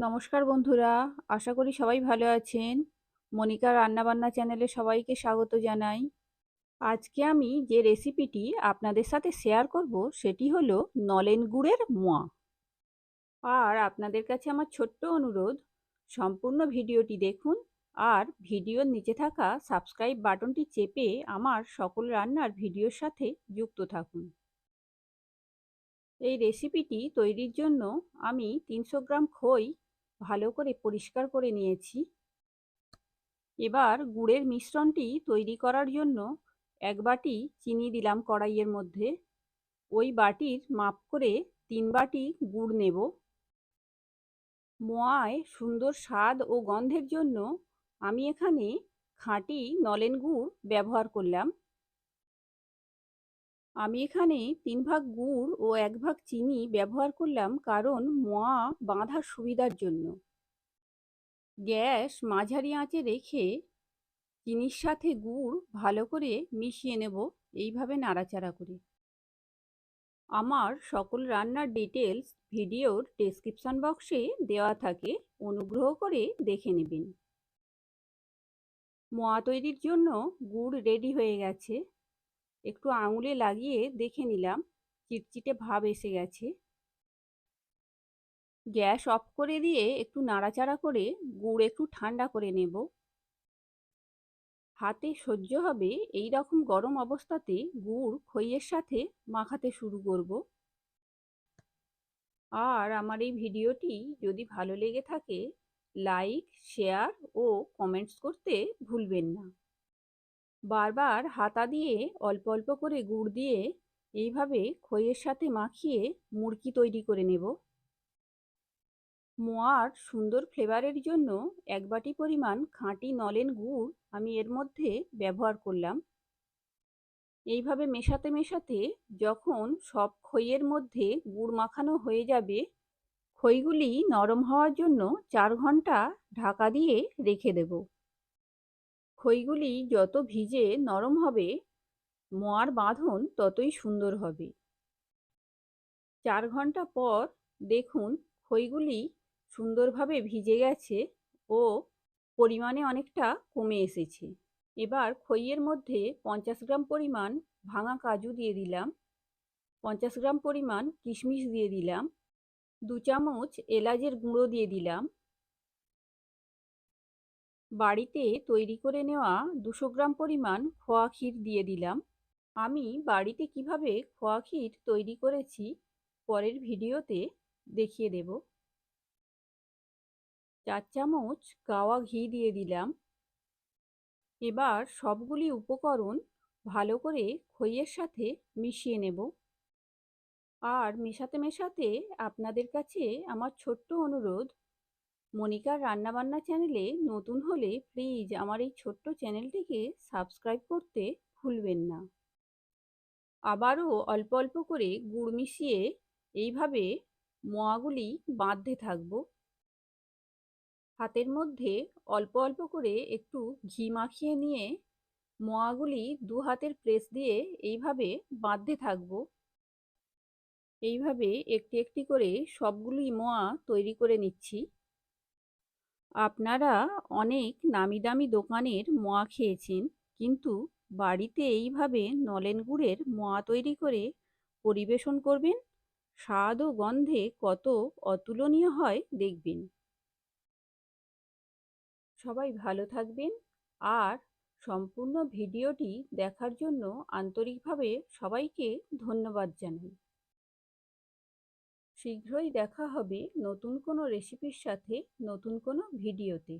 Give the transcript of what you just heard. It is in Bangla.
নমস্কার বন্ধুরা, আশা করি সবাই ভালো আছেন। মনিকা রান্নাবান্না চ্যানেলে সবাইকে স্বাগত জানাই। আজকে আমি যে রেসিপিটি আপনাদের সাথে শেয়ার করব সেটি হলো নলেন গুড়ের মোয়া। আর আপনাদের কাছে আমার ছোট্ট অনুরোধ, সম্পূর্ণ ভিডিওটি দেখুন আর ভিডিওর নিচে থাকা সাবস্ক্রাইব বাটনটি চেপে আমার সকল রান্নার ভিডিওর সাথে যুক্ত থাকুন। এই রেসিপিটি তৈরির জন্য আমি 300 গ্রাম খই ভালো করে পরিষ্কার করে নিয়েছি। এবার গুড়ের মিশ্রণটি তৈরি করার জন্য 1 বাটি চিনি দিলাম কড়াইয়ের মধ্যে। ওই বাটির মাপ করে 3 বাটি গুড় নেব। মোয়ায় সুন্দর স্বাদ ও গন্ধের জন্য আমি এখানে খাঁটি নলেন গুড় ব্যবহার করলাম। আমি এখানে 3 ভাগ গুড় ও 1 ভাগ চিনি ব্যবহার করলাম, কারণ মোয়া বাঁধার সুবিধার জন্য। গ্যাস মাঝারি আঁচে রেখে চিনির সাথে গুড় ভালো করে মিশিয়ে নেব, এইভাবে নাড়াচাড়া করে। আমার সকল রান্নার ডিটেলস ভিডিওর ডেসক্রিপশন বক্সে দেওয়া থাকে, অনুগ্রহ করে দেখে নেবেন। মোয়া তৈরির জন্য গুড় রেডি হয়ে গেছে। একটু আঙুলে লাগিয়ে দেখে নিলাম, চিটচিটে ভাব এসে গেছে। গ্যাস অফ করে দিয়ে একটু নাড়াচাড়া করে গুড় একটু ঠান্ডা করে নেব। হাতে সহ্য হবে এই রকম গরম অবস্থাতে গুড় খইয়ের সাথে মাখাতে শুরু করব। আর আমার এই ভিডিওটি যদি ভালো লেগে থাকে, লাইক, শেয়ার ও কমেন্টস করতে ভুলবেন না। বারবার হাতা দিয়ে অল্প অল্প করে গুড় দিয়ে এইভাবে খইয়ের সাথে মাখিয়ে মুড়কি তৈরি করে নেব। মোয়ার সুন্দর ফ্লেভারের জন্য 1 বাটি পরিমাণ খাঁটি নলেন গুড় আমি এর মধ্যে ব্যবহার করলাম। এইভাবে মেশাতে মেশাতে যখন সব খইয়ের মধ্যে গুড় মাখানো হয়ে যাবে, খইগুলি নরম হওয়ার জন্য 4 ঘন্টা ঢাকা দিয়ে রেখে দেব। খইগুলি যত ভিজে নরম হবে, মোয়ার বাঁধন ততই সুন্দর হবে। 4 ঘন্টা পর দেখুন খইগুলি সুন্দরভাবে ভিজে গেছে ও পরিমাণে অনেকটা কমে এসেছে। এবার খইয়ের মধ্যে 50 গ্রাম পরিমাণ ভাঙা কাজু দিয়ে দিলাম, 50 গ্রাম পরিমাণ কিশমিশ দিয়ে দিলাম, 2 চামচ এলাচের গুঁড়ো দিয়ে দিলাম। বাড়িতে তৈরি করে নেওয়া 200 গ্রাম পরিমাণ খোয়া ক্ষীর দিয়ে দিলাম। আমি বাড়িতে কিভাবে খোয়া ক্ষীর তৈরি করেছি পরের ভিডিওতে দেখিয়ে দেব। 4 চামচ গাওয়া ঘি দিয়ে দিলাম। এবার সবগুলি উপকরণ ভালো করে খইয়ের সাথে মিশিয়ে নেব। আর মেশাতে মেশাতে আপনাদের কাছে আমার ছোট্ট অনুরোধ, মনিকার রান্নাবান্না চ্যানেলে নতুন হলে প্লিজ আমার এই ছোট্ট চ্যানেলটিকে সাবস্ক্রাইব করতে ভুলবেন না। আবারও অল্প অল্প করে গুড় মিশিয়ে এইভাবে মোয়াগুলি বাঁধতে থাকব। হাতের মধ্যে অল্প অল্প করে একটু ঘি মাখিয়ে নিয়ে মোয়াগুলি 2 হাতের প্রেস দিয়ে এইভাবে বাঁধতে থাকব। এইভাবে একটি একটি করে সবগুলি মোয়া তৈরি করে নিচ্ছি। আপনারা অনেক নামি দামি দোকানের মোয়া খেয়েছেন, কিন্তু বাড়িতে এইভাবে নলেন গুড়ের মোয়া তৈরি করে পরিবেশন করবেন, স্বাদ ও গন্ধে কত অতুলনীয় হয় দেখবেন। সবাই ভালো থাকবেন আর সম্পূর্ণ ভিডিওটি দেখার জন্য আন্তরিকভাবে সবাইকে ধন্যবাদ জানাই। শীঘ্রই দেখা হবে নতুন কোনো রেসিপির সাথে, নতুন কোনো ভিডিওতে।